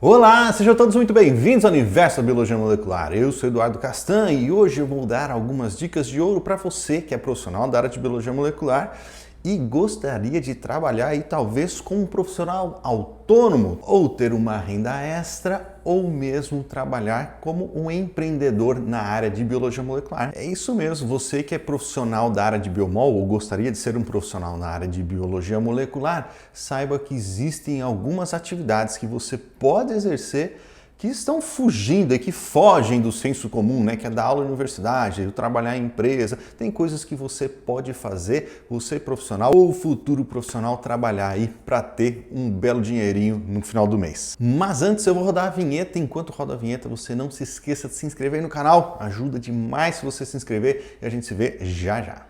Olá, sejam todos muito bem-vindos ao Universo da Biologia Molecular. Eu sou Eduardo Castan e hoje eu vou dar algumas dicas de ouro para você que é profissional da área de Biologia Molecular e gostaria de trabalhar aí talvez como um profissional autônomo ou ter uma renda extra ou mesmo trabalhar como um empreendedor na área de Biologia Molecular. É isso mesmo, você que é profissional da área de Biomol ou gostaria de ser um profissional na área de Biologia Molecular, saiba que existem algumas atividades que você pode exercer que estão fugindo e que fogem do senso comum, né? Que é dar aula na universidade, trabalhar em empresa. Tem coisas que você pode fazer, você profissional ou futuro profissional, trabalhar aí para ter um belo dinheirinho no final do mês. Mas antes eu vou rodar a vinheta. Enquanto roda a vinheta, você não se esqueça de se inscrever no canal. Ajuda demais se você se inscrever e a gente se vê já já.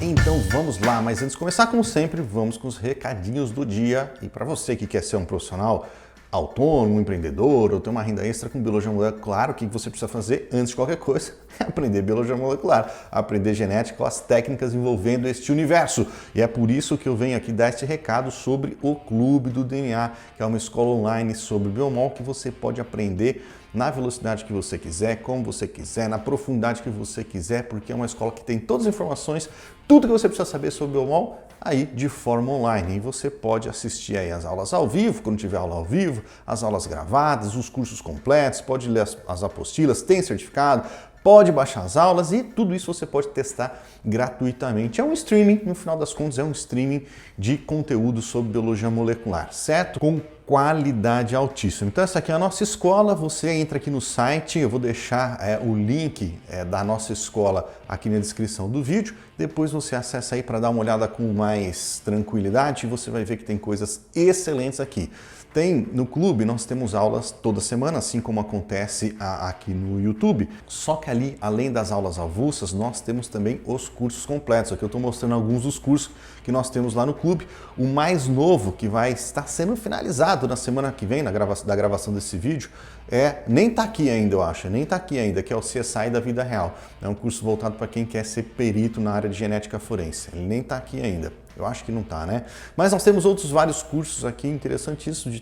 Então vamos lá, mas antes de começar, como sempre, vamos com os recadinhos do dia. E para você que quer ser um profissional autônomo, um empreendedor ou ter uma renda extra com biologia molecular, o que você precisa fazer antes de qualquer coisa é aprender biologia molecular, aprender genética, as técnicas envolvendo este universo. E é por isso que eu venho aqui dar este recado sobre o Clube do DNA, que é uma escola online sobre biomol que você pode aprender na velocidade que você quiser, como você quiser, na profundidade que você quiser, porque é uma escola que tem todas as informações, tudo que você precisa saber sobre biomol, aí de forma online. E você pode assistir aí as aulas ao vivo, quando tiver aula ao vivo, as aulas gravadas, os cursos completos, pode ler as apostilas, tem certificado, pode baixar as aulas e tudo isso você pode testar gratuitamente. É um streaming, no final das contas, é um streaming de conteúdo sobre biologia molecular, certo? Com qualidade altíssima. Então essa aqui é a nossa escola, você entra aqui no site, eu vou deixar o link da nossa escola aqui na descrição do vídeo, depois você acessa aí para dar uma olhada com mais tranquilidade e você vai ver que tem coisas excelentes aqui. No clube nós temos aulas toda semana, assim como acontece aqui no YouTube, só que ali, além das aulas avulsas, nós temos também os cursos completos. Aqui eu estou mostrando alguns dos cursos que nós temos lá no clube. O mais novo, que vai estar sendo finalizado na semana que vem, da gravação desse vídeo, nem está aqui ainda, eu acho, nem está aqui ainda, que é o CSI da vida real. É um curso voltado para quem quer ser perito na área de genética forense. Ele nem está aqui ainda. Eu acho que não está, né? Mas nós temos outros vários cursos aqui interessantíssimos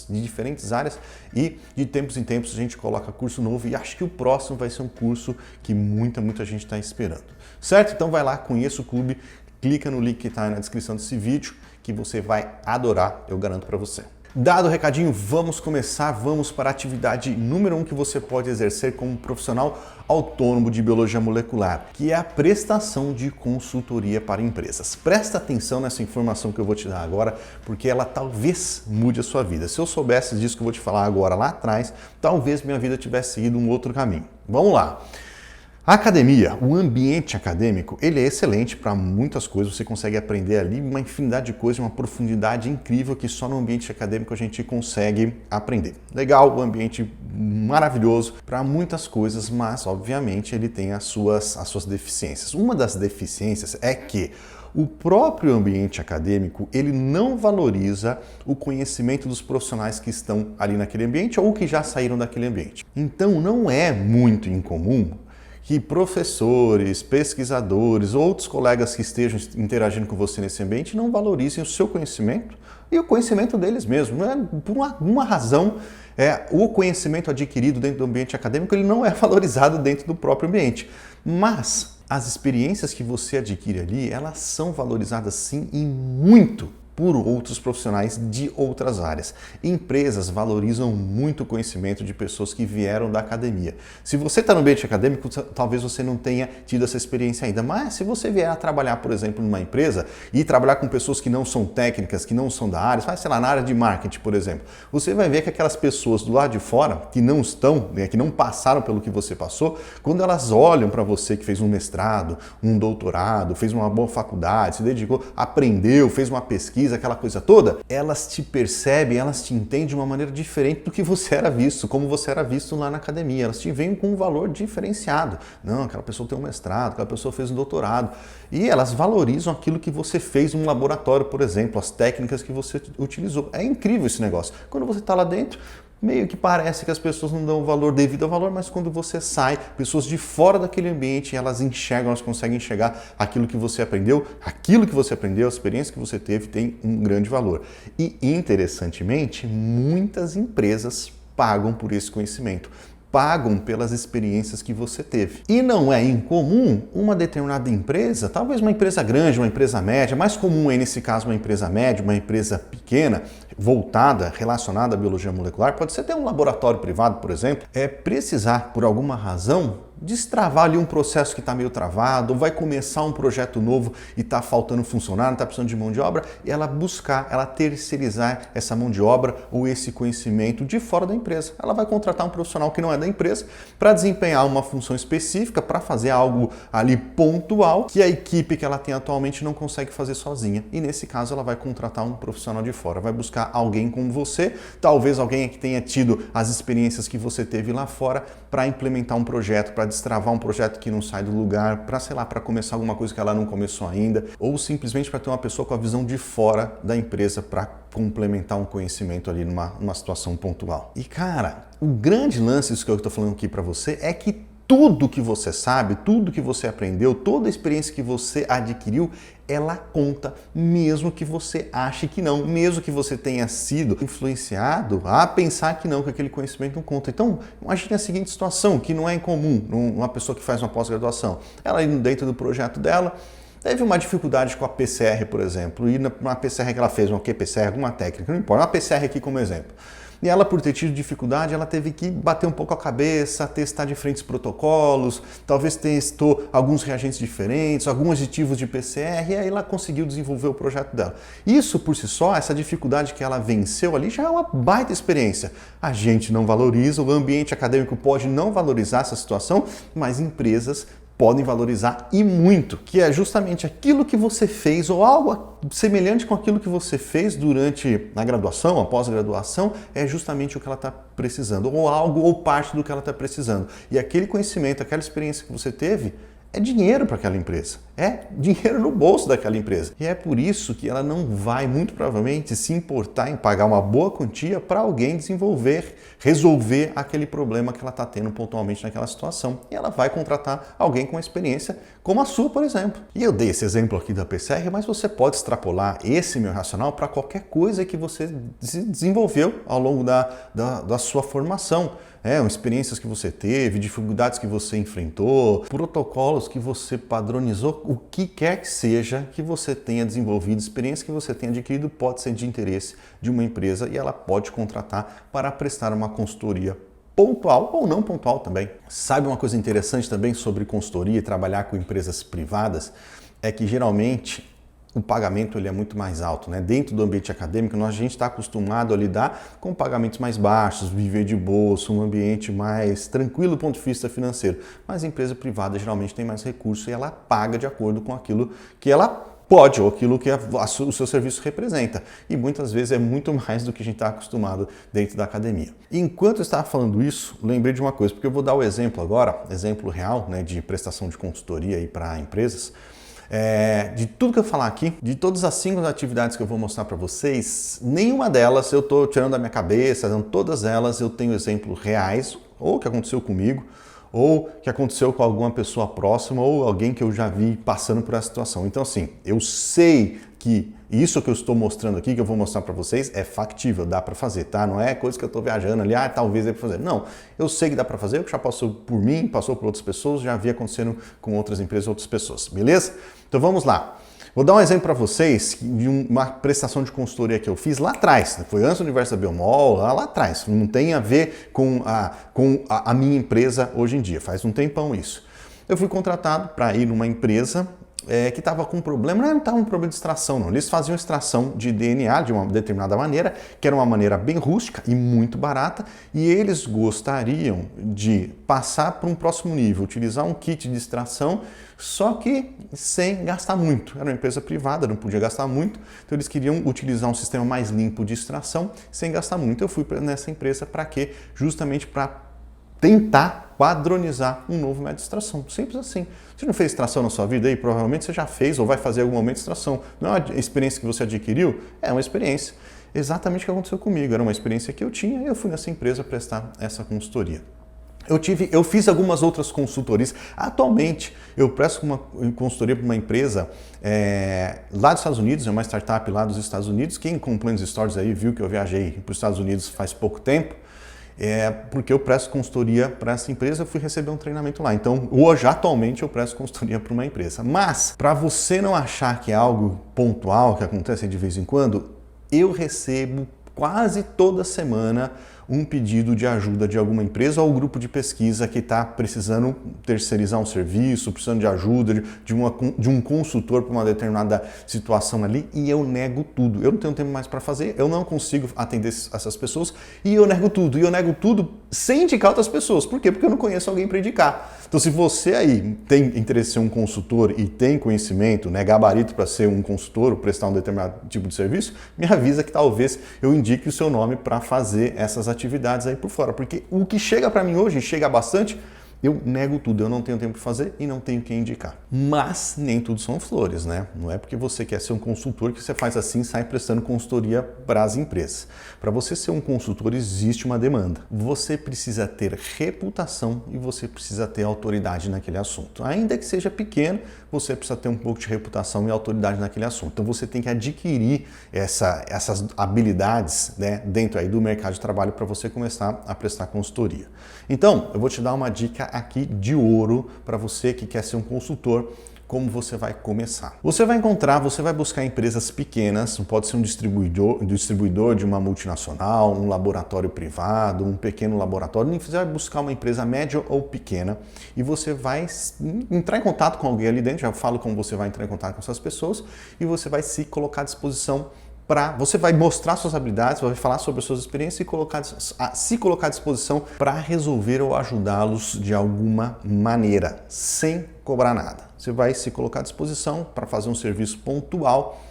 de diferentes áreas e de tempos em tempos a gente coloca curso novo e acho que o próximo vai ser um curso que muita gente está esperando. Certo? Então vai lá, conheça o clube, clica no link que está na descrição desse vídeo que você vai adorar, eu garanto para você. Dado o recadinho, vamos começar, vamos para a atividade número 1 que você pode exercer como profissional autônomo de biologia molecular, que é a prestação de consultoria para empresas. Presta atenção nessa informação que eu vou te dar agora, porque ela talvez mude a sua vida. Se eu soubesse disso que eu vou te falar agora lá atrás, talvez minha vida tivesse seguido um outro caminho. Vamos lá! A academia, o ambiente acadêmico, ele é excelente para muitas coisas, você consegue aprender ali uma infinidade de coisas, uma profundidade incrível que só no ambiente acadêmico a gente consegue aprender. Legal, o ambiente maravilhoso para muitas coisas, mas obviamente ele tem as suas deficiências. Uma das deficiências é que o próprio ambiente acadêmico, ele não valoriza o conhecimento dos profissionais que estão ali naquele ambiente ou que já saíram daquele ambiente. Então não é muito incomum que professores, pesquisadores, outros colegas que estejam interagindo com você nesse ambiente não valorizem o seu conhecimento e o conhecimento deles mesmos. Por uma razão, o conhecimento adquirido dentro do ambiente acadêmico ele não é valorizado dentro do próprio ambiente. Mas as experiências que você adquire ali, elas são valorizadas sim e muito por outros profissionais de outras áreas. Empresas valorizam muito o conhecimento de pessoas que vieram da academia. Se você está no ambiente acadêmico, talvez você não tenha tido essa experiência ainda, mas se você vier a trabalhar, por exemplo, numa empresa e trabalhar com pessoas que não são técnicas, que não são da área, mas sei lá, na área de marketing, por exemplo, você vai ver que aquelas pessoas do lado de fora, que não estão, que não passaram pelo que você passou, quando elas olham para você que fez um mestrado, um doutorado, fez uma boa faculdade, se dedicou, aprendeu, fez uma pesquisa, feliz, aquela coisa toda, elas te percebem, elas te entendem de uma maneira diferente do que você era visto, como você era visto lá na academia. Elas te veem com um valor diferenciado. Não, aquela pessoa tem um mestrado, aquela pessoa fez um doutorado. E elas valorizam aquilo que você fez no laboratório, por exemplo, as técnicas que você utilizou. É incrível esse negócio. Quando você está lá dentro, meio que parece que as pessoas não dão o valor devido ao valor, mas quando você sai, pessoas de fora daquele ambiente, elas enxergam, elas conseguem enxergar aquilo que você aprendeu, a experiência que você teve tem um grande valor. E, interessantemente, muitas empresas pagam por esse conhecimento, pagam pelas experiências que você teve. E não é incomum uma determinada empresa, talvez uma empresa grande, uma empresa média, mais comum é nesse caso uma empresa média, uma empresa pequena, voltada, relacionada à biologia molecular, pode ser até um laboratório privado, por exemplo, precisar, por alguma razão, destravar ali um processo que está meio travado, ou vai começar um projeto novo e está faltando funcionário, está precisando de mão de obra, e ela buscar, ela terceirizar essa mão de obra ou esse conhecimento de fora da empresa. Ela vai contratar um profissional que não é da empresa para desempenhar uma função específica, para fazer algo ali pontual que a equipe que ela tem atualmente não consegue fazer sozinha. E nesse caso ela vai contratar um profissional de fora, vai buscar alguém como você, talvez alguém que tenha tido as experiências que você teve lá fora para implementar um projeto, para destravar um projeto que não sai do lugar, para, sei lá, para começar alguma coisa que ela não começou ainda, ou simplesmente para ter uma pessoa com a visão de fora da empresa para complementar um conhecimento ali numa situação pontual. E cara, o grande lance disso que eu estou falando aqui para você é que tudo que você sabe, tudo que você aprendeu, toda a experiência que você adquiriu, ela conta, mesmo que você ache que não, mesmo que você tenha sido influenciado a pensar que não, que aquele conhecimento não conta. Então, imagine a seguinte situação, que não é incomum uma pessoa que faz uma pós-graduação. Ela dentro do projeto dela, teve uma dificuldade com a PCR, por exemplo, e na PCR que ela fez, uma QPCR, alguma técnica, não importa, uma PCR aqui como exemplo. E ela, por ter tido dificuldade, ela teve que bater um pouco a cabeça, testar diferentes protocolos, talvez testou alguns reagentes diferentes, alguns aditivos de PCR, e aí ela conseguiu desenvolver o projeto dela. Isso, por si só, essa dificuldade que ela venceu ali, já é uma baita experiência. A gente não valoriza, o ambiente acadêmico pode não valorizar essa situação, mas empresas podem valorizar e muito, que é justamente aquilo que você fez ou algo semelhante com aquilo que você fez durante a graduação, a pós-graduação, é justamente o que ela está precisando, ou algo ou parte do que ela está precisando. E aquele conhecimento, aquela experiência que você teve, é dinheiro para aquela empresa, é dinheiro no bolso daquela empresa. E é por isso que ela não vai, muito provavelmente, se importar em pagar uma boa quantia para alguém resolver aquele problema que ela está tendo pontualmente naquela situação. E ela vai contratar alguém com experiência como a sua, por exemplo. E eu dei esse exemplo aqui da PCR, mas você pode extrapolar esse meu racional para qualquer coisa que você desenvolveu ao longo da sua formação. Experiências que você teve, dificuldades que você enfrentou, protocolos que você padronizou, o que quer que seja que você tenha desenvolvido, experiência que você tenha adquirido pode ser de interesse de uma empresa e ela pode contratar para prestar uma consultoria pontual ou não pontual também. Sabe uma coisa interessante também sobre consultoria e trabalhar com empresas privadas? É que geralmente o pagamento ele é muito mais alto, né? Dentro do ambiente acadêmico, a gente está acostumado a lidar com pagamentos mais baixos, viver de bolsa, um ambiente mais tranquilo do ponto de vista financeiro. Mas a empresa privada geralmente tem mais recursos e ela paga de acordo com aquilo que ela pode, ou aquilo que o seu serviço representa. E muitas vezes é muito mais do que a gente está acostumado dentro da academia. E enquanto eu estava falando isso, lembrei de uma coisa, porque eu vou dar o exemplo agora, exemplo real, né, de prestação de consultoria para empresas. De tudo que eu falar aqui, de todas as 5 atividades que eu vou mostrar para vocês, nenhuma delas eu estou tirando da minha cabeça, não, todas elas eu tenho exemplos reais, ou que aconteceu comigo, ou que aconteceu com alguma pessoa próxima, ou alguém que eu já vi passando por essa situação. Então assim, eu sei que isso que eu estou mostrando aqui, que eu vou mostrar para vocês, é factível, dá para fazer, tá? Não é coisa que eu estou viajando ali, talvez é para fazer. Não, eu sei que dá para fazer, o que já passou por mim, passou por outras pessoas, já havia acontecendo com outras empresas, outras pessoas, beleza? Então vamos lá. Vou dar um exemplo para vocês de uma prestação de consultoria que eu fiz lá atrás, foi antes do Universo da Biomol, lá atrás, não tem a ver com a minha empresa hoje em dia, faz um tempão isso. Eu fui contratado para ir numa empresa que estava com um problema, não estava um problema de extração não, eles faziam extração de DNA de uma determinada maneira, que era uma maneira bem rústica e muito barata, e eles gostariam de passar para um próximo nível, utilizar um kit de extração, só que sem gastar muito. Era uma empresa privada, não podia gastar muito, então eles queriam utilizar um sistema mais limpo de extração sem gastar muito. Eu fui nessa empresa para quê? Justamente para tentar padronizar um novo método de extração. Simples assim. Você não fez extração na sua vida aí? Provavelmente você já fez ou vai fazer em algum momento de extração. Não é uma experiência que você adquiriu? É uma experiência. Exatamente o que aconteceu comigo. Era uma experiência que eu tinha e eu fui nessa empresa prestar essa consultoria. Eu fiz algumas outras consultorias. Atualmente, eu presto uma consultoria para uma empresa lá dos Estados Unidos, é uma startup lá dos Estados Unidos. Quem acompanha os stories aí viu que eu viajei para os Estados Unidos faz pouco tempo. Porque eu presto consultoria para essa empresa, eu fui receber um treinamento lá. Então, hoje, atualmente, eu presto consultoria para uma empresa. Mas, para você não achar que é algo pontual, que acontece de vez em quando, eu recebo quase toda semana um pedido de ajuda de alguma empresa ou grupo de pesquisa que está precisando terceirizar um serviço, precisando de ajuda, de um consultor para uma determinada situação ali, e eu nego tudo. Eu não tenho tempo mais para fazer, eu não consigo atender essas pessoas e eu nego tudo. E eu nego tudo sem indicar outras pessoas. Por quê? Porque eu não conheço alguém para indicar. Então, se você aí tem interesse em ser um consultor e tem conhecimento, né, gabarito para ser um consultor ou prestar um determinado tipo de serviço, me avisa que talvez eu indique o seu nome para fazer essas atividades aí por fora. Porque o que chega para mim hoje, chega bastante, eu nego tudo, eu não tenho tempo de fazer e não tenho quem indicar. Mas nem tudo são flores, né? Não é porque você quer ser um consultor que você faz assim e sai prestando consultoria para as empresas. Para você ser um consultor, existe uma demanda. Você precisa ter reputação e você precisa ter autoridade naquele assunto. Ainda que seja pequeno, você precisa ter um pouco de reputação e autoridade naquele assunto. Então você tem que adquirir essas habilidades, né, dentro aí do mercado de trabalho para você começar a prestar consultoria. Então, eu vou te dar uma dica aqui de ouro para você que quer ser um consultor, como você vai começar. Você vai buscar empresas pequenas, pode ser um distribuidor de uma multinacional, um laboratório privado, um pequeno laboratório, você vai buscar uma empresa média ou pequena e você vai entrar em contato com alguém ali dentro, já falo como você vai entrar em contato com essas pessoas e você vai se colocar à disposição você vai mostrar suas habilidades, vai falar sobre as suas experiências e se colocar à disposição para resolver ou ajudá-los de alguma maneira, sem cobrar nada. Você vai se colocar à disposição para fazer um serviço pontual,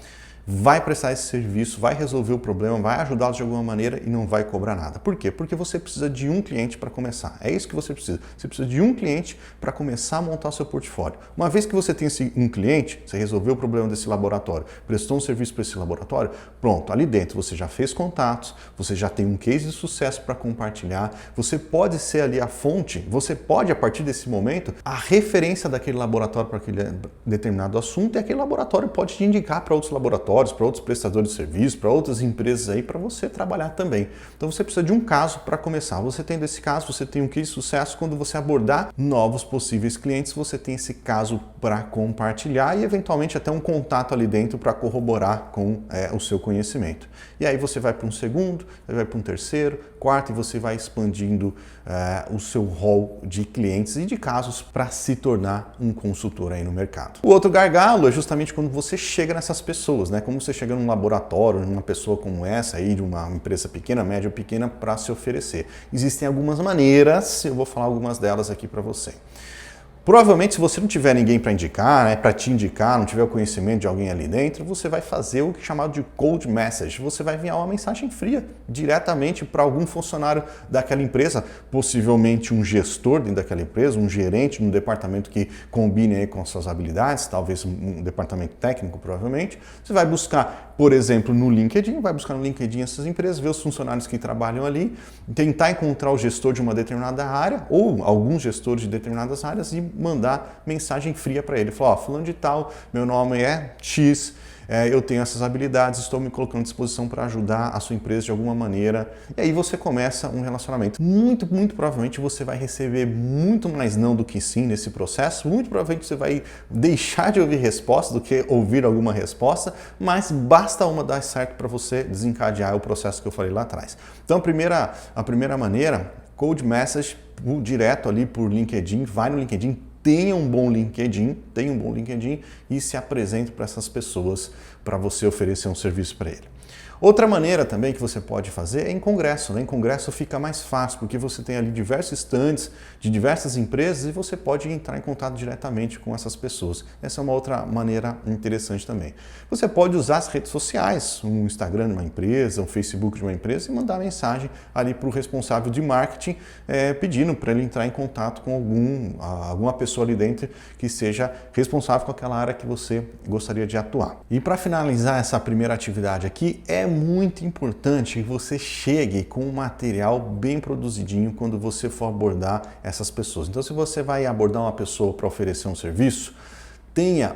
vai prestar esse serviço, vai resolver o problema, vai ajudá-los de alguma maneira e não vai cobrar nada. Por quê? Porque você precisa de um cliente para começar. É isso que você precisa. Você precisa de um cliente para começar a montar o seu portfólio. Uma vez que você tem um cliente, você resolveu o problema desse laboratório, prestou um serviço para esse laboratório, pronto, ali dentro você já fez contatos, você já tem um case de sucesso para compartilhar, você pode ser ali a fonte, você pode, a partir desse momento, a referência daquele laboratório para aquele determinado assunto e aquele laboratório pode te indicar para outros laboratórios, para outros prestadores de serviço, para outras empresas aí, para você trabalhar também. Então você precisa de um caso para começar. Você tendo esse caso, você tem um case de sucesso. Quando você abordar novos possíveis clientes, você tem esse caso para compartilhar e eventualmente até um contato ali dentro para corroborar com o seu conhecimento. E aí você vai para um segundo, vai para um terceiro, quarto e você vai expandindo o seu rol de clientes e de casos para se tornar um consultor aí no mercado. O outro gargalo é justamente quando você chega nessas pessoas, né? Como você chega num laboratório, numa pessoa como essa aí, de uma empresa pequena, média ou pequena, para se oferecer. Existem algumas maneiras, eu vou falar algumas delas aqui para você. Provavelmente, se você não tiver ninguém para indicar, né, para te indicar, não tiver o conhecimento de alguém ali dentro, você vai fazer o que é chamado de cold message. Você vai enviar uma mensagem fria diretamente para algum funcionário daquela empresa, possivelmente um gestor dentro daquela empresa, um gerente num departamento que combine aí com as suas habilidades, talvez um departamento técnico, provavelmente. Você vai buscar, por exemplo, no LinkedIn, essas empresas, ver os funcionários que trabalham ali, tentar encontrar o gestor de uma determinada área ou alguns gestores de determinadas áreas e mandar mensagem fria para ele. Falar, fulano de tal, meu nome é X, eu tenho essas habilidades, estou me colocando à disposição para ajudar a sua empresa de alguma maneira. E aí você começa um relacionamento. Muito provavelmente você vai receber muito mais não do que sim nesse processo. Muito provavelmente você vai deixar de ouvir resposta do que ouvir alguma resposta, mas basta uma dar certo para você desencadear o processo que eu falei lá atrás. Então a primeira maneira, cold message, direto ali por LinkedIn, vai no LinkedIn, tenha um bom LinkedIn, e se apresente para essas pessoas para você oferecer um serviço para ele. Outra maneira também que você pode fazer é em congresso, né? Em congresso fica mais fácil, porque você tem ali diversos stands de diversas empresas e você pode entrar em contato diretamente com essas pessoas. Essa é uma outra maneira interessante também. Você pode usar as redes sociais, um Instagram de uma empresa, um Facebook de uma empresa e mandar mensagem ali para o responsável de marketing pedindo para ele entrar em contato com alguma pessoa ali dentro que seja responsável com aquela área que você gostaria de atuar. E para finalizar essa primeira atividade aqui, é muito importante que você chegue com um material bem produzidinho quando você for abordar essas pessoas. Então, se você vai abordar uma pessoa para oferecer um serviço, tenha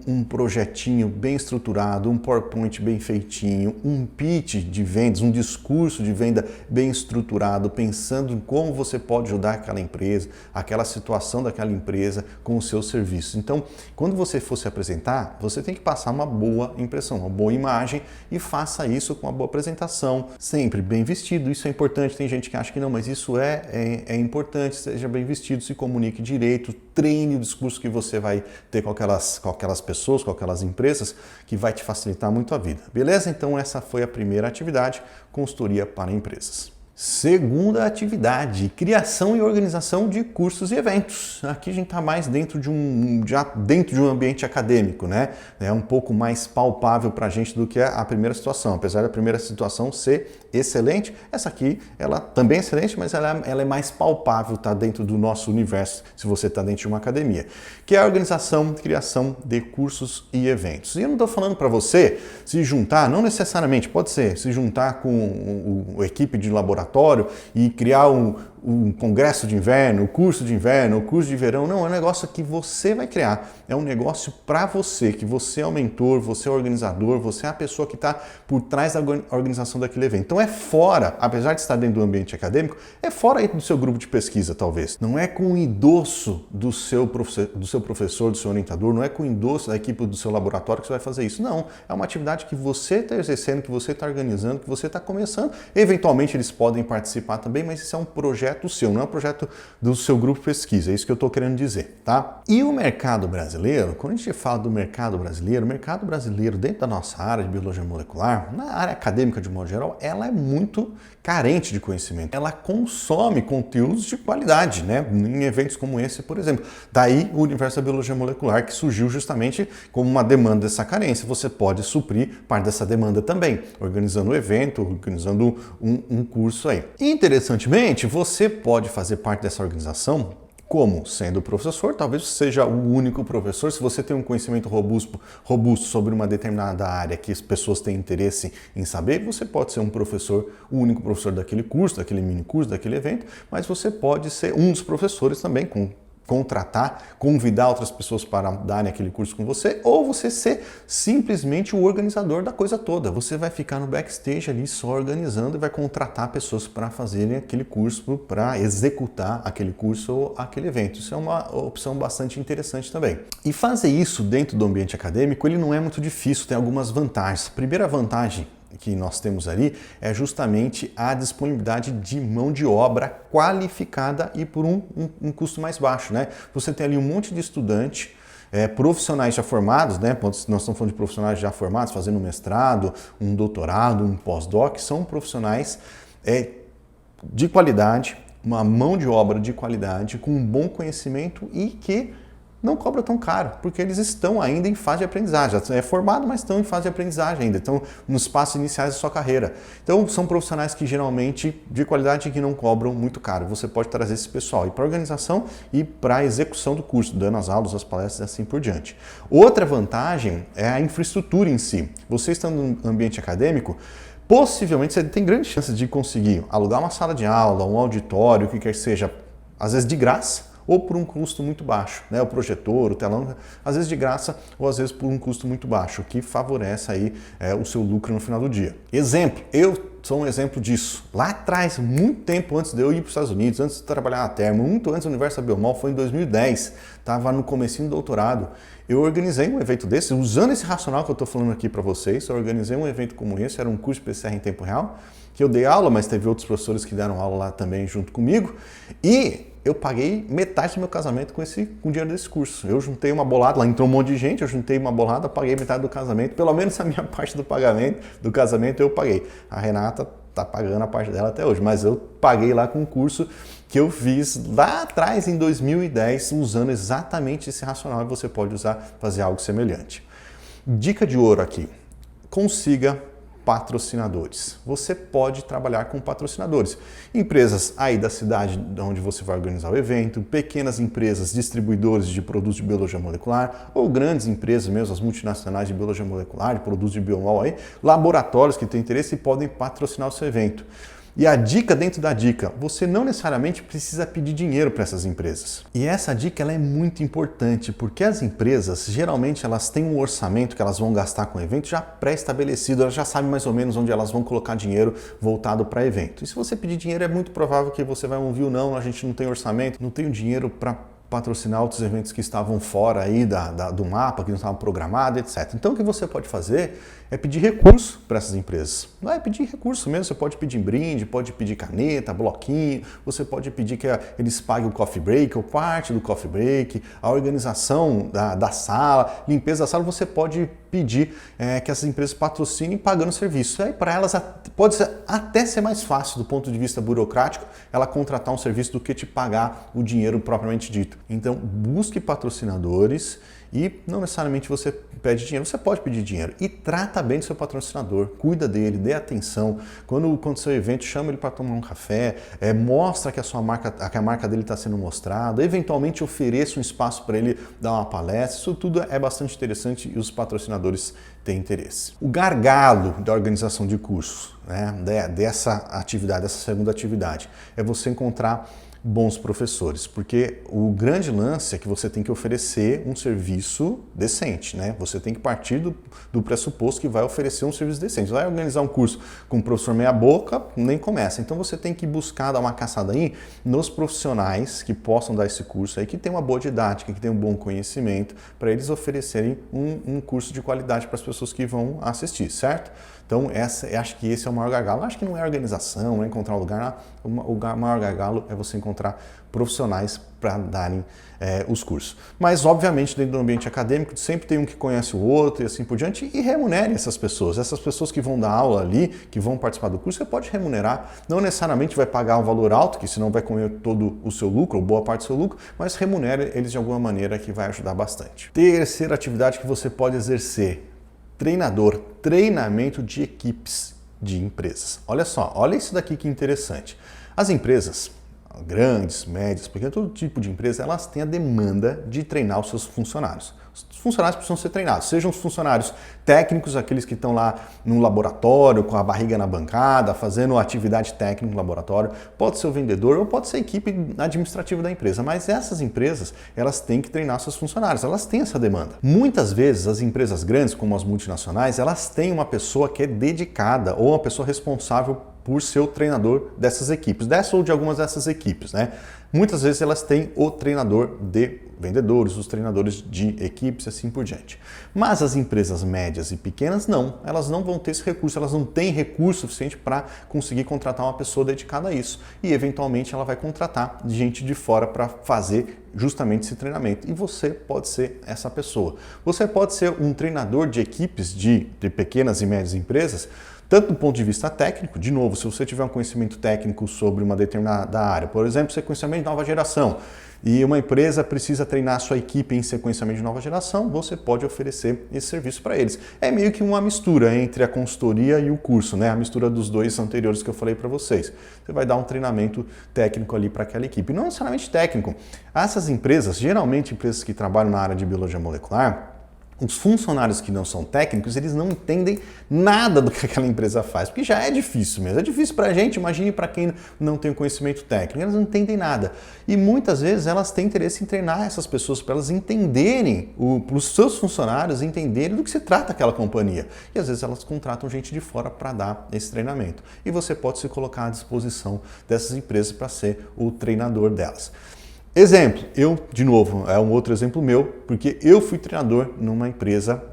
um projetinho bem estruturado, um PowerPoint bem feitinho, um pitch de vendas, um discurso de venda bem estruturado, pensando em como você pode ajudar aquela empresa, aquela situação daquela empresa com o seu serviço. Então, quando você for se apresentar, você tem que passar uma boa impressão, uma boa imagem e faça isso com uma boa apresentação, sempre bem vestido. Isso é importante, tem gente que acha que não, mas isso é importante, seja bem vestido, se comunique direito, treine o discurso que você vai ter com aquelas pessoas, com aquelas empresas, que vai te facilitar muito a vida. Beleza? Então essa foi a primeira atividade, consultoria para empresas. Segunda atividade, criação e organização de cursos e eventos. Aqui a gente está mais dentro de um ambiente acadêmico, né? É um pouco mais palpável para a gente do que a primeira situação. Apesar da primeira situação ser excelente, essa aqui ela também é excelente, mas ela é mais palpável, tá dentro do nosso universo, se você está dentro de uma academia, que é a organização, criação de cursos e eventos. E eu não estou falando para você se juntar, não necessariamente, pode ser se juntar com a equipe de laboratório e criar um congresso de inverno, o curso de inverno, o curso de verão. Não, é um negócio que você vai criar. É um negócio para você, que você é o mentor, você é o organizador, você é a pessoa que está por trás da organização daquele evento. Então é fora, apesar de estar dentro do ambiente acadêmico, é fora aí do seu grupo de pesquisa, talvez. Não é com o endosso do seu professor, do seu orientador, não é com o endosso da equipe do seu laboratório que você vai fazer isso. Não, é uma atividade que você está exercendo, que você está organizando, que você está começando. Eventualmente eles podem participar também, mas isso é um projeto seu, não é um projeto do seu grupo de pesquisa, é isso que eu estou querendo dizer, tá? E o mercado brasileiro, quando a gente fala do mercado brasileiro dentro da nossa área de biologia molecular, na área acadêmica de modo geral, ela é muito carente de conhecimento. Ela consome conteúdos de qualidade, né? Em eventos como esse, por exemplo. Daí o universo da biologia molecular, que surgiu justamente como uma demanda dessa carência. Você pode suprir parte dessa demanda também, organizando um evento, organizando um curso aí. E, interessantemente, você pode fazer parte dessa organização como sendo professor, talvez você seja o único professor. Se você tem um conhecimento robusto sobre uma determinada área que as pessoas têm interesse em saber, você pode ser um professor, o único professor daquele curso, daquele mini curso, daquele evento, mas você pode ser um dos professores também, contratar, convidar outras pessoas para darem aquele curso com você, ou você ser simplesmente o organizador da coisa toda. Você vai ficar no backstage ali só organizando e vai contratar pessoas para fazerem aquele curso, para executar aquele curso ou aquele evento. Isso é uma opção bastante interessante também. E fazer isso dentro do ambiente acadêmico, ele não é muito difícil, tem algumas vantagens. A primeira vantagem que nós temos ali é justamente a disponibilidade de mão de obra qualificada e por um custo mais baixo, né? Você tem ali um monte de estudante, profissionais já formados, né? Nós estamos falando de profissionais já formados, fazendo um mestrado, um doutorado, um pós-doc, são profissionais de qualidade, uma mão de obra de qualidade, com um bom conhecimento e que não cobra tão caro, porque eles estão ainda em fase de aprendizagem. Já é formado, mas estão em fase de aprendizagem ainda, estão nos passos iniciais da sua carreira. Então, são profissionais que geralmente de qualidade e que não cobram muito caro. Você pode trazer esse pessoal e para a organização e para a execução do curso, dando as aulas, as palestras e assim por diante. Outra vantagem é a infraestrutura em si. Você estando no ambiente acadêmico, possivelmente você tem grandes chances de conseguir alugar uma sala de aula, um auditório, o que quer que seja, às vezes de graça, ou por um custo muito baixo, né? O projetor, o telão, às vezes de graça ou às vezes por um custo muito baixo, o que favorece aí o seu lucro no final do dia. Exemplo, eu sou um exemplo disso. Lá atrás, muito tempo antes de eu ir para os Estados Unidos, antes de trabalhar na Thermo, muito antes do Universo da Biomol, foi em 2010, estava no comecinho do doutorado, eu organizei um evento desse, usando esse racional que eu estou falando aqui para vocês, eu organizei um evento como esse, era um curso PCR em tempo real, que eu dei aula, mas teve outros professores que deram aula lá também junto comigo, e eu paguei metade do meu casamento com o dinheiro desse curso. Eu juntei uma bolada, lá entrou um monte de gente, eu juntei uma bolada, paguei metade do casamento, pelo menos a minha parte do pagamento, do casamento eu paguei. A Renata tá pagando a parte dela até hoje, mas eu paguei lá com um curso que eu fiz lá atrás, em 2010, usando exatamente esse racional, e você pode usar, fazer algo semelhante. Dica de ouro aqui, consiga patrocinadores. Você pode trabalhar com patrocinadores. Empresas aí da cidade onde você vai organizar o evento, pequenas empresas, distribuidores de produtos de biologia molecular, ou grandes empresas mesmo, as multinacionais de biologia molecular, de produtos de biomol aí, laboratórios que têm interesse e podem patrocinar o seu evento. E a dica dentro da dica, você não necessariamente precisa pedir dinheiro para essas empresas. E essa dica ela é muito importante, porque as empresas, geralmente, elas têm um orçamento que elas vão gastar com o evento já pré-estabelecido, elas já sabem mais ou menos onde elas vão colocar dinheiro voltado para evento. E se você pedir dinheiro, é muito provável que você vai ouvir não, a gente não tem orçamento, não tenho dinheiro para patrocinar outros eventos que estavam fora aí do mapa, que não estavam programados, etc. Então o que você pode fazer é pedir recurso para essas empresas. Não é pedir recurso mesmo, você pode pedir brinde, pode pedir caneta, bloquinho, você pode pedir que eles paguem o coffee break ou parte do coffee break, a organização da sala, limpeza da sala, você pode pedir que essas empresas patrocinem pagando serviço. Aí para elas pode até ser mais fácil do ponto de vista burocrático ela contratar um serviço do que te pagar o dinheiro propriamente dito. Então busque patrocinadores e não necessariamente você pede dinheiro, você pode pedir dinheiro e trata bem do seu patrocinador, cuida dele, dê atenção. Quando seu evento, chama ele para tomar um café, mostra que a marca dele está sendo mostrada, eventualmente ofereça um espaço para ele dar uma palestra, isso tudo é bastante interessante e os patrocinadores têm interesse. O gargalo da organização de cursos, né, dessa atividade, dessa segunda atividade, é você encontrar bons professores, porque o grande lance é que você tem que oferecer um serviço decente, né? Você tem que partir do pressuposto que vai oferecer um serviço decente. Vai organizar um curso com um professor meia boca, nem começa. Então você tem que buscar dar uma caçada aí nos profissionais que possam dar esse curso aí, que tem uma boa didática, que tem um bom conhecimento, para eles oferecerem um curso de qualidade para as pessoas que vão assistir, certo? Então, acho que esse é o maior gargalo. Acho que não é organização, não é encontrar um lugar. O maior gargalo é você encontrar profissionais para darem os cursos. Mas, obviamente, dentro do ambiente acadêmico, sempre tem um que conhece o outro e assim por diante, e remunere essas pessoas. Essas pessoas que vão dar aula ali, que vão participar do curso, você pode remunerar. Não necessariamente vai pagar um valor alto, que senão vai comer todo o seu lucro, ou boa parte do seu lucro, mas remunere eles de alguma maneira que vai ajudar bastante. Terceira atividade que você pode exercer: treinador, treinamento de equipes de empresas. Olha só, olha isso daqui que interessante. As empresas, grandes, médias, porque todo tipo de empresa, elas têm a demanda de treinar os seus funcionários. Os funcionários precisam ser treinados, sejam os funcionários técnicos, aqueles que estão lá no laboratório, com a barriga na bancada, fazendo atividade técnica no laboratório, pode ser o vendedor ou pode ser a equipe administrativa da empresa, mas essas empresas, elas têm que treinar seus funcionários, elas têm essa demanda. Muitas vezes, as empresas grandes, como as multinacionais, elas têm uma pessoa que é dedicada ou uma pessoa responsável por ser o treinador dessas equipes, dessa ou de algumas dessas equipes, né? Muitas vezes elas têm o treinador de vendedores, os treinadores de equipes e assim por diante. Mas as empresas médias e pequenas não, elas não vão ter esse recurso, elas não têm recurso suficiente para conseguir contratar uma pessoa dedicada a isso. E eventualmente ela vai contratar gente de fora para fazer justamente esse treinamento. E você pode ser essa pessoa. Você pode ser um treinador de equipes de pequenas e médias empresas, tanto do ponto de vista técnico, de novo, se você tiver um conhecimento técnico sobre uma determinada área, por exemplo, sequenciamento de nova geração, e uma empresa precisa treinar a sua equipe em sequenciamento de nova geração, você pode oferecer esse serviço para eles. É meio que uma mistura entre a consultoria e o curso, né? A mistura dos dois anteriores que eu falei para vocês. Você vai dar um treinamento técnico ali para aquela equipe. Não necessariamente técnico. Essas empresas, geralmente empresas que trabalham na área de biologia molecular, os funcionários que não são técnicos, eles não entendem nada do que aquela empresa faz, porque já é difícil mesmo. É difícil para a gente, imagine para quem não tem conhecimento técnico. Elas não entendem nada. E muitas vezes elas têm interesse em treinar essas pessoas para elas entenderem, para os seus funcionários entenderem do que se trata aquela companhia. E às vezes elas contratam gente de fora para dar esse treinamento. E você pode se colocar à disposição dessas empresas para ser o treinador delas. Exemplo, de novo, é um outro exemplo meu, porque eu fui treinador numa empresa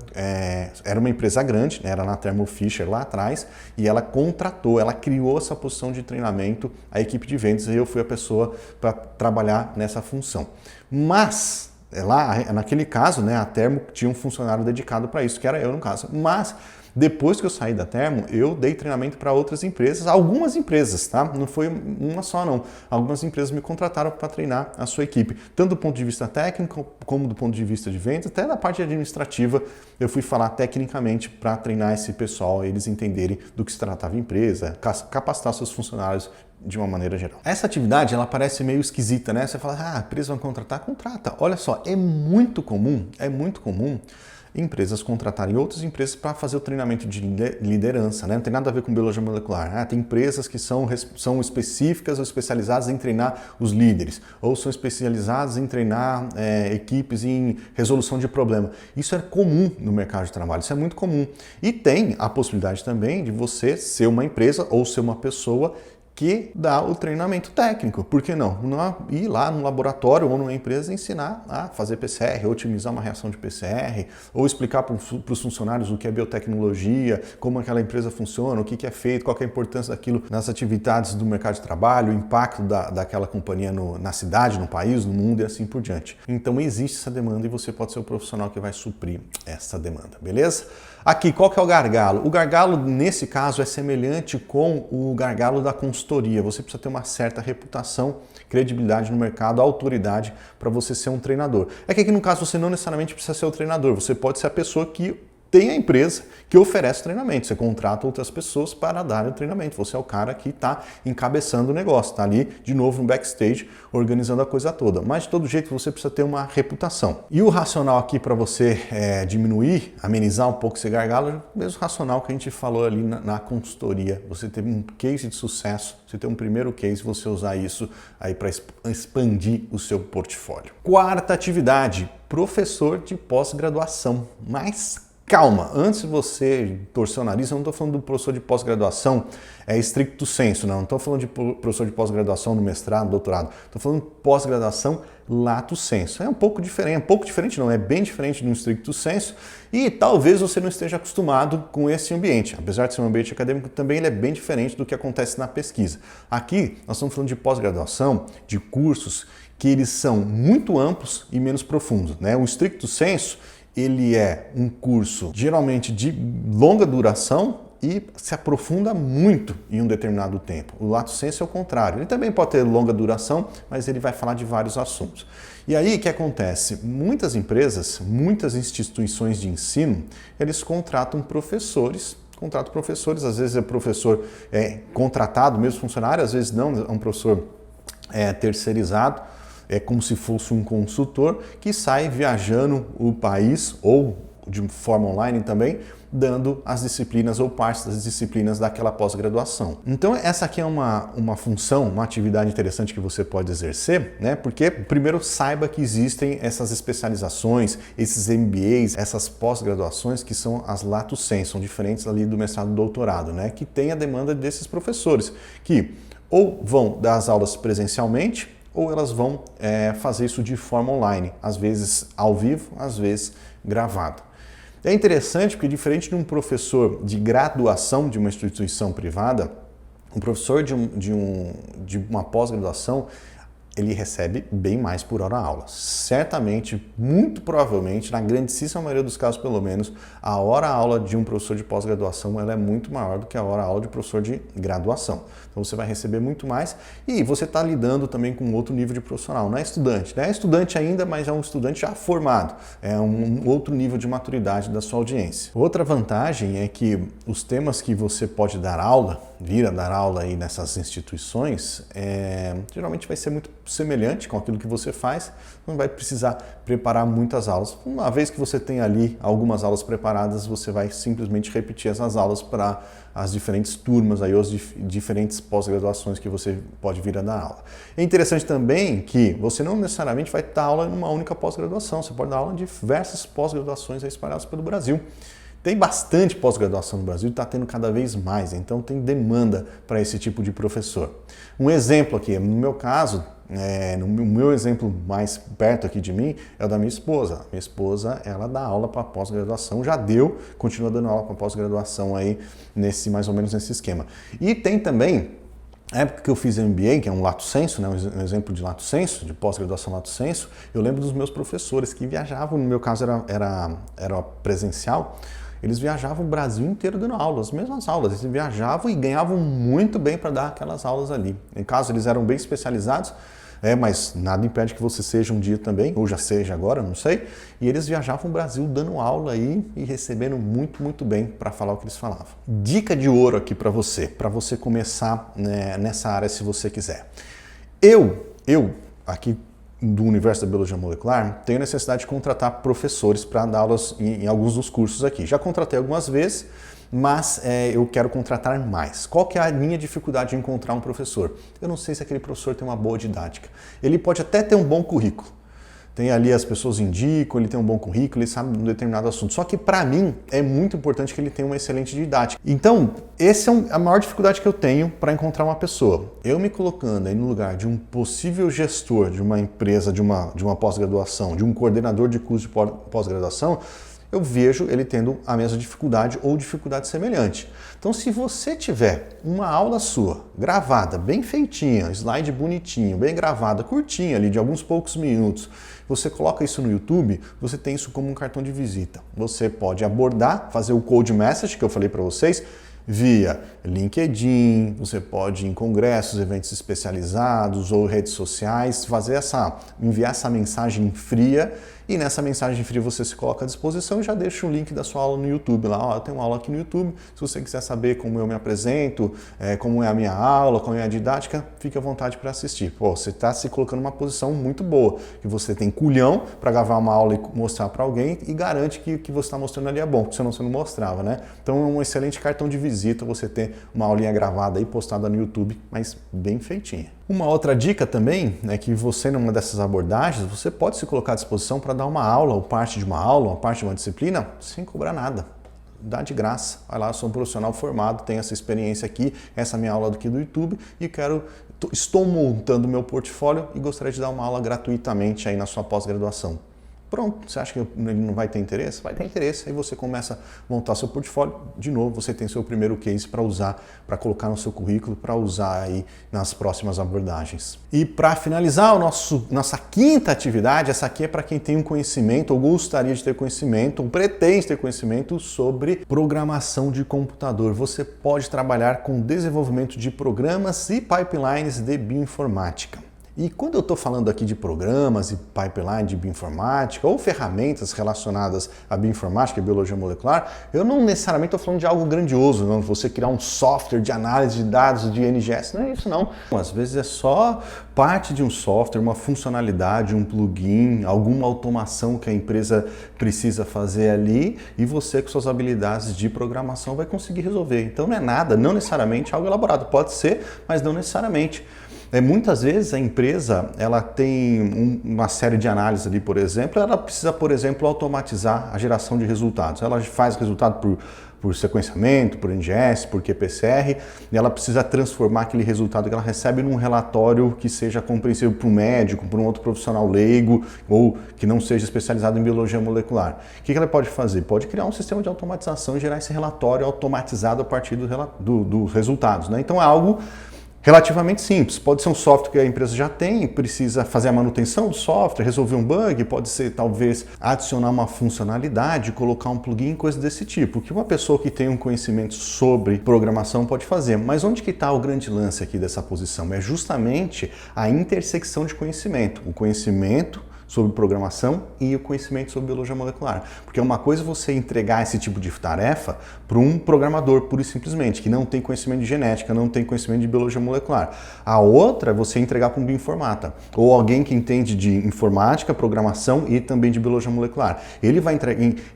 era uma empresa grande, né, era na Thermo Fisher lá atrás, e ela contratou, ela criou essa posição de treinamento, a equipe de vendas, e eu fui a pessoa para trabalhar nessa função. Mas, lá, naquele caso, né, a Thermo tinha um funcionário dedicado para isso, que era eu no caso. Mas, depois que eu saí da Thermo, eu dei treinamento para outras empresas, algumas empresas, tá? Não foi uma só não. Algumas empresas me contrataram para treinar a sua equipe, tanto do ponto de vista técnico, como do ponto de vista de vendas, até da parte administrativa, eu fui falar tecnicamente para treinar esse pessoal, eles entenderem do que se tratava a empresa, capacitar seus funcionários de uma maneira geral. Essa atividade, ela parece meio esquisita, né? Você fala, a empresa vai contratar? Contrata. Olha só, é muito comum empresas contratarem outras empresas para fazer o treinamento de liderança, né? Não tem nada a ver com biologia molecular. Tem empresas que são específicas ou especializadas em treinar os líderes, ou são especializadas em treinar equipes em resolução de problema. Isso é comum no mercado de trabalho, isso é muito comum. E tem a possibilidade também de você ser uma empresa ou ser uma pessoa que dá o treinamento técnico. Por que não? Ir lá no laboratório ou numa empresa ensinar a fazer PCR, otimizar uma reação de PCR, ou explicar para os funcionários o que é biotecnologia, como aquela empresa funciona, o que é feito, qual é a importância daquilo nas atividades do mercado de trabalho, o impacto daquela companhia na cidade, no país, no mundo e assim por diante. Então existe essa demanda e você pode ser o profissional que vai suprir essa demanda, beleza? Aqui, qual que é o gargalo? O gargalo, nesse caso, é semelhante com o gargalo da consultoria. Você precisa ter uma certa reputação, credibilidade no mercado, autoridade para você ser um treinador. É que aqui, no caso, você não necessariamente precisa ser o treinador. Você pode ser a pessoa que tem a empresa que oferece treinamento. Você contrata outras pessoas para dar o treinamento. Você é o cara que está encabeçando o negócio, está ali de novo no backstage, organizando a coisa toda. Mas de todo jeito você precisa ter uma reputação. E o racional aqui para você diminuir, amenizar um pouco esse gargalo, é o mesmo racional que a gente falou ali na consultoria. Você ter um case de sucesso, você ter um primeiro case, você usar isso aí para expandir o seu portfólio. Quarta atividade, professor de pós-graduação. Mas calma, antes de você torcer o nariz, eu não estou falando do professor de pós-graduação stricto sensu, não estou falando de professor de pós-graduação no mestrado, doutorado, estou falando de pós-graduação lato sensu. É um pouco diferente não, é bem diferente do stricto sensu e talvez você não esteja acostumado com esse ambiente. Apesar de ser um ambiente acadêmico, também ele é bem diferente do que acontece na pesquisa. Aqui nós estamos falando de pós-graduação, de cursos que eles são muito amplos e menos profundos, né? O stricto sensu, ele é um curso geralmente de longa duração e se aprofunda muito em um determinado tempo. O lato sensu é o contrário. Ele também pode ter longa duração, mas ele vai falar de vários assuntos. E aí o que acontece? Muitas empresas, muitas instituições de ensino, eles contratam professores, às vezes é professor contratado, mesmo funcionário, às vezes não, é um professor terceirizado, é como se fosse um consultor que sai viajando o país ou de forma online também, dando as disciplinas ou partes das disciplinas daquela pós-graduação. Então essa aqui é uma função, uma atividade interessante que você pode exercer, né? Porque primeiro saiba que existem essas especializações, esses MBAs, essas pós-graduações que são as lato sensu, são diferentes ali do mestrado e doutorado, né? Que tem a demanda desses professores que ou vão dar as aulas presencialmente ou elas vão fazer isso de forma online, às vezes ao vivo, às vezes gravado. É interessante porque, diferente de um professor de graduação de uma instituição privada, um professor de uma pós-graduação, ele recebe bem mais por hora aula. Certamente, muito provavelmente, na grandíssima maioria dos casos pelo menos, a hora aula de um professor de pós-graduação ela é muito maior do que a hora aula de professor de graduação. Então você vai receber muito mais e você está lidando também com outro nível de profissional. Não é estudante, né? É estudante ainda, mas é um estudante já formado. É um outro nível de maturidade da sua audiência. Outra vantagem é que os temas que você pode dar aula, vir a dar aula aí nessas instituições, geralmente vai ser muito semelhante com aquilo que você faz, não vai precisar preparar muitas aulas. Uma vez que você tem ali algumas aulas preparadas, você vai simplesmente repetir essas aulas para as diferentes turmas, aí, as diferentes pós-graduações que você pode vir a dar aula. É interessante também que você não necessariamente vai dar aula em uma única pós-graduação, você pode dar aula em diversas pós-graduações espalhadas pelo Brasil. Tem bastante pós-graduação no Brasil, está tendo cada vez mais, então tem demanda para esse tipo de professor. Um exemplo aqui, no meu caso, No meu exemplo mais perto aqui de mim é o da minha esposa. Minha esposa, ela dá aula para pós-graduação, já deu, continua dando aula para pós-graduação aí, mais ou menos nesse esquema. E tem também, na época que eu fiz MBA, que é um lato sensu, né, um exemplo de lato sensu, de pós-graduação lato sensu, eu lembro dos meus professores que viajavam, no meu caso era presencial, eles viajavam o Brasil inteiro dando aulas, as mesmas aulas, eles viajavam e ganhavam muito bem para dar aquelas aulas ali. Em caso, eles eram bem especializados, mas nada impede que você seja um dia também, ou já seja agora, não sei, e eles viajavam o Brasil dando aula aí e recebendo muito, muito bem para falar o que eles falavam. Dica de ouro aqui para você começar, né, nessa área se você quiser. Eu aqui do universo da biologia molecular, tenho necessidade de contratar professores para dar aulas em alguns dos cursos aqui. Já contratei algumas vezes, mas eu quero contratar mais. Qual que é a minha dificuldade de encontrar um professor? Eu não sei se aquele professor tem uma boa didática. Ele pode até ter um bom currículo. Tem ali, as pessoas indicam, ele tem um bom currículo, ele sabe um determinado assunto. Só que para mim é muito importante que ele tenha uma excelente didática. Então, essa é a maior dificuldade que eu tenho para encontrar uma pessoa. Eu me colocando aí no lugar de um possível gestor de uma empresa, de uma pós-graduação, de um coordenador de curso de pós-graduação, eu vejo ele tendo a mesma dificuldade ou dificuldade semelhante. Então, se você tiver uma aula sua, gravada, bem feitinha, slide bonitinho, bem gravada, curtinha ali, de alguns poucos minutos, você coloca isso no YouTube, você tem isso como um cartão de visita. Você pode abordar, fazer o cold message que eu falei para vocês, via LinkedIn, você pode ir em congressos, eventos especializados ou redes sociais, enviar essa mensagem fria, e nessa mensagem fria você se coloca à disposição e já deixa o link da sua aula no YouTube lá. Ó, eu tenho uma aula aqui no YouTube, se você quiser saber como eu me apresento, como é a minha aula, como é a didática, fique à vontade para assistir. Pô, você está se colocando numa posição muito boa, que você tem culhão para gravar uma aula e mostrar para alguém e garante que o que você está mostrando ali é bom, porque senão você não mostrava, né? Então é um excelente cartão de visita você ter uma aulinha gravada e postada no YouTube, mas bem feitinha. Uma outra dica também é que você, numa dessas abordagens, você pode se colocar à disposição para dar uma aula, ou parte de uma aula, ou parte de uma disciplina, sem cobrar nada. Dá de graça. Vai lá, eu sou um profissional formado, tenho essa experiência aqui, essa é a minha aula aqui do YouTube e estou montando meu portfólio e gostaria de dar uma aula gratuitamente aí na sua pós-graduação. Pronto, você acha que ele não vai ter interesse? Vai ter interesse, aí você começa a montar seu portfólio, de novo você tem seu primeiro case para usar, para colocar no seu currículo, para usar aí nas próximas abordagens. E para finalizar, nossa quinta atividade, essa aqui é para quem tem um conhecimento, ou gostaria de ter conhecimento, ou pretende ter conhecimento sobre programação de computador. Você pode trabalhar com desenvolvimento de programas e pipelines de bioinformática. E quando eu estou falando aqui de programas e pipeline de bioinformática ou ferramentas relacionadas à bioinformática e biologia molecular, eu não necessariamente estou falando de algo grandioso, não. Você criar um software de análise de dados de NGS, não é isso não. Às vezes é só parte de um software, uma funcionalidade, um plugin, alguma automação que a empresa precisa fazer ali e você com suas habilidades de programação vai conseguir resolver. Então não é nada, não necessariamente algo elaborado, pode ser, mas não necessariamente. Muitas vezes a empresa ela tem uma série de análises ali, por exemplo, ela precisa, por exemplo, automatizar a geração de resultados. Ela faz resultado por sequenciamento, por NGS, por qPCR, e ela precisa transformar aquele resultado que ela recebe num relatório que seja compreensível para um médico, para um outro profissional leigo ou que não seja especializado em biologia molecular. O que ela pode fazer? Pode criar um sistema de automatização e gerar esse relatório automatizado a partir dos resultados, né? Então é algo relativamente simples. Pode ser um software que a empresa já tem, precisa fazer a manutenção do software, resolver um bug, pode ser talvez adicionar uma funcionalidade, colocar um plugin, coisa desse tipo. O que uma pessoa que tem um conhecimento sobre programação pode fazer. Mas onde que está o grande lance aqui dessa posição? É justamente a intersecção de conhecimento. O conhecimento sobre programação e o conhecimento sobre biologia molecular. Porque uma coisa é você entregar esse tipo de tarefa para um programador, pura e simplesmente, que não tem conhecimento de genética, não tem conhecimento de biologia molecular. A outra é você entregar para um bioinformata, ou alguém que entende de informática, programação e também de biologia molecular. Ele vai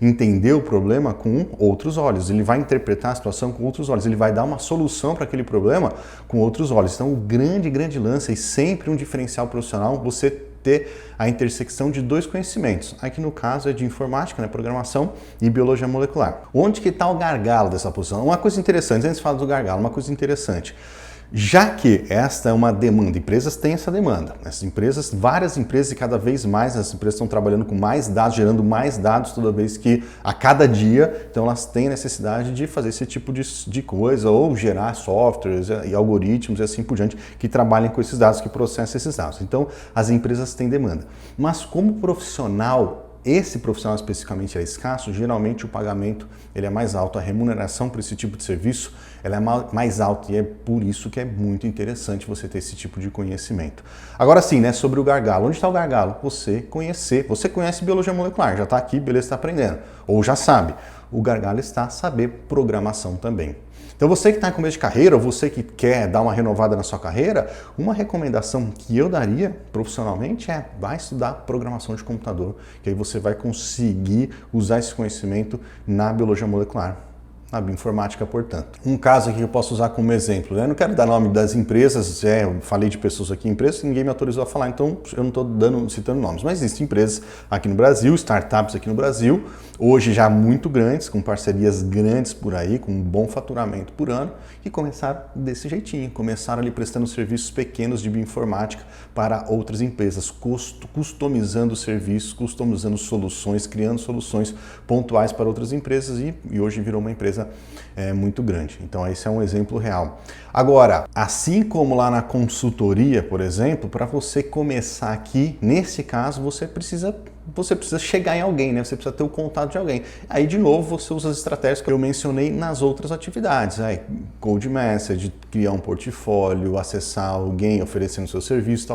entender o problema com outros olhos, ele vai interpretar a situação com outros olhos, ele vai dar uma solução para aquele problema com outros olhos. Então, o grande lance, e sempre um diferencial profissional, você ter a intersecção de dois conhecimentos. Aqui no caso é de informática, né, programação e biologia molecular. Onde que está o gargalo dessa posição? Uma coisa interessante, antes de falar do gargalo, uma coisa interessante. Já que esta é uma demanda, empresas têm essa demanda. Essas empresas, várias empresas e cada vez mais, as empresas estão trabalhando com mais dados, gerando mais dados toda vez que, a cada dia, então elas têm necessidade de fazer esse tipo de coisa, ou gerar softwares e algoritmos e assim por diante, que trabalhem com esses dados, que processem esses dados. Então, as empresas têm demanda. Mas como profissional, esse profissional especificamente é escasso, geralmente o pagamento ele é mais alto, a remuneração por esse tipo de serviço ela é mais alta e é por isso que é muito interessante você ter esse tipo de conhecimento. Agora sim, né, sobre o gargalo. Onde está o gargalo? Você conhece biologia molecular, já está aqui, beleza, está aprendendo, ou já sabe. O gargalo está saber programação também. Então você que está em começo de carreira, ou você que quer dar uma renovada na sua carreira, uma recomendação que eu daria profissionalmente é vai estudar programação de computador, que aí você vai conseguir usar esse conhecimento na biologia molecular. Na bioinformática, portanto. Um caso aqui que eu posso usar como exemplo, né? Eu não quero dar nome das empresas, eu falei de pessoas aqui em empresas, ninguém me autorizou a falar, então eu não estou citando nomes, mas existem empresas aqui no Brasil, startups aqui no Brasil, hoje já muito grandes, com parcerias grandes por aí, com um bom faturamento por ano, que começaram desse jeitinho, começaram ali prestando serviços pequenos de bioinformática para outras empresas, customizando serviços, customizando soluções, criando soluções pontuais para outras empresas e hoje virou uma empresa muito grande. Então esse é um exemplo real. Agora, assim como lá na consultoria, por exemplo, para você começar aqui, nesse caso, você precisa chegar em alguém, né? Você precisa ter o contato de alguém. Aí, de novo, você usa as estratégias que eu mencionei nas outras atividades. Cold message, criar um portfólio, acessar alguém oferecendo seu serviço,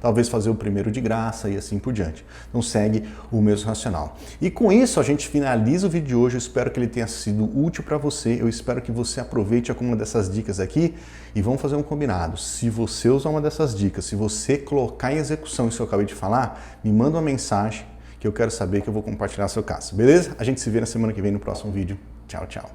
talvez fazer o primeiro de graça e assim por diante. Então segue o mesmo racional. E com isso a gente finaliza o vídeo de hoje. Eu espero que ele tenha sido útil para você. Eu espero que você aproveite alguma dessas dicas aqui e vamos fazer um combinado. Se você usar uma dessas dicas, se você colocar em execução isso que eu acabei de falar, me manda uma mensagem que eu quero saber, que eu vou compartilhar seu caso. Beleza? A gente se vê na semana que vem no próximo vídeo. Tchau, tchau.